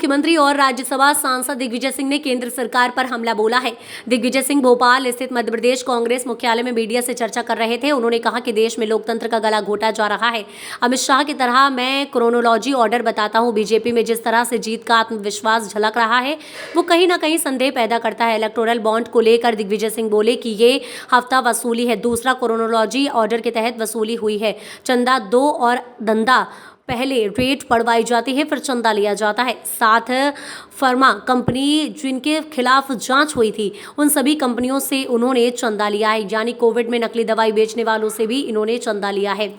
मुख्यमंत्री और राज्यसभा सांसद दिग्विजय सिंह ने केंद्र सरकार पर हमला बोला है। दिग्विजय सिंह भोपाल स्थित मध्य प्रदेश कांग्रेस मुख्यालय में मीडिया से चर्चा कर रहे थे। उन्होंने कहा कि देश में लोकतंत्र का गला घोटा जा रहा है। अमित शाह की तरह मैं क्रोनोलॉजी ऑर्डर बताता हूं। बीजेपी में जिस तरह से जीत का आत्मविश्वास झलक रहा है वो कहीं ना कहीं संदेह पैदा करता है। इलेक्टोरल बॉन्ड को लेकर दिग्विजय सिंह बोले कि ये हफ्ता वसूली है, दूसरा क्रोनोलॉजी ऑर्डर के तहत वसूली हुई है। चंदा दो और धंधा पहले रेट पड़वाई जाती है, फिर चंदा लिया जाता है। साथ फर्मा कंपनी जिनके खिलाफ जांच हुई थी उन सभी कंपनियों से उन्होंने चंदा लिया है, यानी कोविड में नकली दवाई बेचने वालों से भी इन्होंने चंदा लिया है।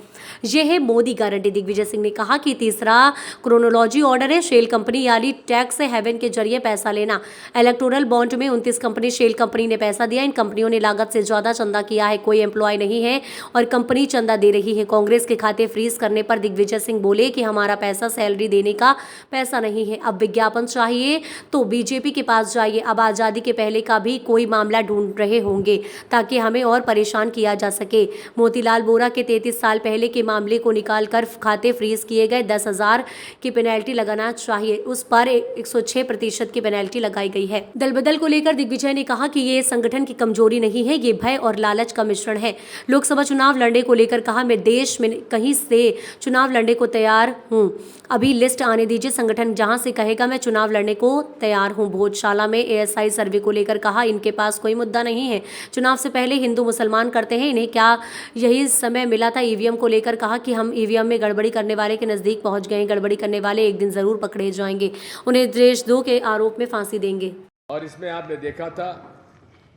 यह है मोदी गारंटी। दिग्विजय सिंह ने कहा कि तीसरा क्रोनोलॉजी ऑर्डर है शेल कंपनी यानी टैक्स हेवन के जरिए पैसा लेना। इलेक्टोरल बॉन्ड में 29 कंपनी शेल कंपनी ने पैसा दिया। इन कंपनियों ने लागत से ज्यादा चंदा किया है। कोई एम्प्लॉय नहीं है और कंपनी चंदा दे रही है। कांग्रेस के खाते फ्रीज करने पर दिग्विजय सिंह बोले कि हमारा पैसा सैलरी देने का पैसा नहीं है। अब विज्ञापन चाहिए तो बीजेपी के पास जाइए। अब आजादी के पहले का भी कोई मामला ढूंढ रहे होंगे ताकि हमें और परेशान किया जा सके। मोतीलाल वोरा के 33 साल पहले के मामले को निकालकर खाते फ्रीज किए गए। 10,000 की पेनल्टी लगाना चाहिए, उस पर 106% की पेनल्टी लगाई गई है। दल बदल को लेकर दिग्विजय ने कहा कि ये संगठन की कमजोरी नहीं है, ये भय और लालच का मिश्रण है। लोकसभा चुनाव लड़ने को लेकर कहा, मैं देश में कहीं से चुनाव लड़ने को तैयार हूं। अभी लिस्ट आने दीजिए, संगठन जहां से कहेगा मैं चुनाव लड़ने को तैयार हूं। भोजशाला में एएसआई सर्वे को लेकर कहा, इनके पास कोई मुद्दा नहीं है। चुनाव से पहले हिंदू मुसलमान करते हैं, इन्हें क्या यही समय मिला था। ईवीएम को लेकर कहा कि हम ईवीएम में गड़बड़ी करने वाले के नजदीक पहुंच गए हैं। गड़बड़ी करने वाले एक दिन जरूर पकड़े जाएंगे, उन्हें देशद्रोह के आरोप में फांसी देंगे। और इसमें आपने देखा था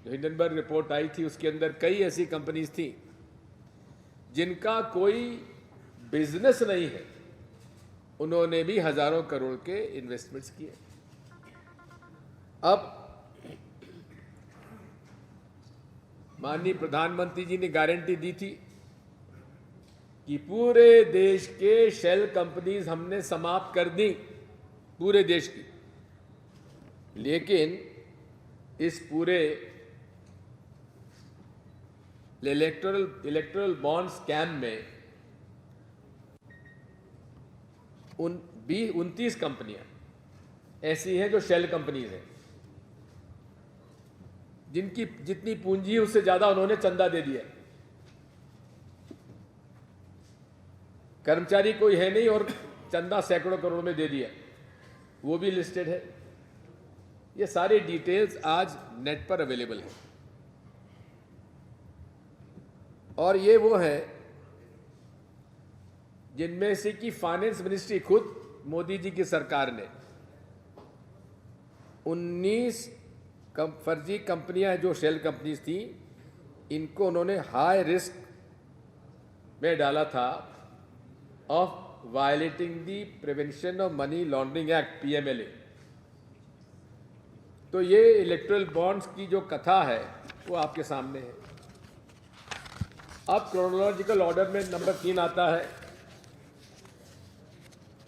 जो हिंडनबर्ग रिपोर्ट आई थी उसके अंदर कई ऐसी कंपनीज थी जिनका कोई बिजनेस नहीं है, उन्होंने भी हजारों करोड़ के इन्वेस्टमेंट्स किए। अब माननीय प्रधानमंत्री जी ने गारंटी दी थी कि पूरे देश के शेल कंपनीज हमने समाप्त कर दी, पूरे देश की। लेकिन इस पूरे इलेक्टोरल बॉन्ड स्कैम में 29 कंपनियां ऐसी हैं जो शेल कंपनीज हैं, जिनकी जितनी पूंजी है उससे ज्यादा उन्होंने चंदा दे दिया। कर्मचारी कोई है नहीं और चंदा सैकड़ों करोड़ में दे दिया, वो भी लिस्टेड है। ये सारे डिटेल्स आज नेट पर अवेलेबल है। और ये वो है जिनमें से कि फाइनेंस मिनिस्ट्री खुद मोदी जी की सरकार ने 19 फर्जी कंपनियां जो शेल कंपनीज थी, इनको उन्होंने हाई रिस्क में डाला था of violating the prevention of money laundering act PMLA. तो ये इलेक्टोरल बॉन्ड्स की जो कथा है वो आपके सामने है। अब क्रोनोलॉजिकल ऑर्डर में नंबर 3 आता है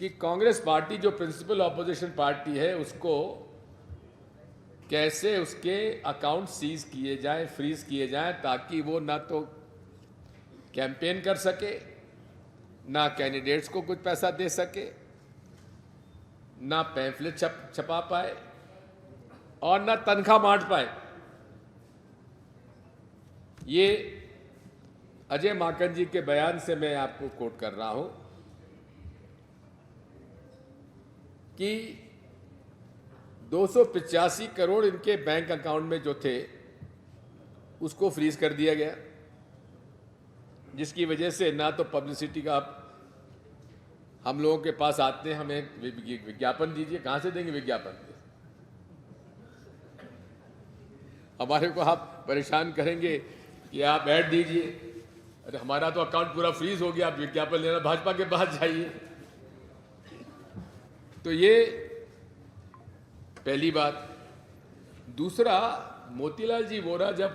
कि कांग्रेस पार्टी जो प्रिंसिपल ऑपोजिशन पार्टी है उसको कैसे उसके अकाउंट सीज किए जाएं, फ्रीज किए जाएं, ताकि वो ना तो कैंपेन कर सके, ना कैंडिडेट्स को कुछ पैसा दे सके, ना पैम्फलेट छपा पाए और ना तनख्वाह बांट पाए। ये अजय माकन जी के बयान से मैं आपको कोट कर रहा हूं कि 285 करोड़ इनके बैंक अकाउंट में जो थे उसको फ्रीज कर दिया गया, जिसकी वजह से ना तो पब्लिसिटी का हम लोगों के पास आते हैं, हमें विज्ञापन दीजिए, कहां से देंगे विज्ञापन? हमारे को आप परेशान करेंगे कि आप ऐड दीजिए। अरे हमारा तो अकाउंट पूरा फ्रीज हो गया, आप विज्ञापन लेना भाजपा के पास जाइए। तो ये पहली बात। दूसरा, मोतीलाल जी वोरा जब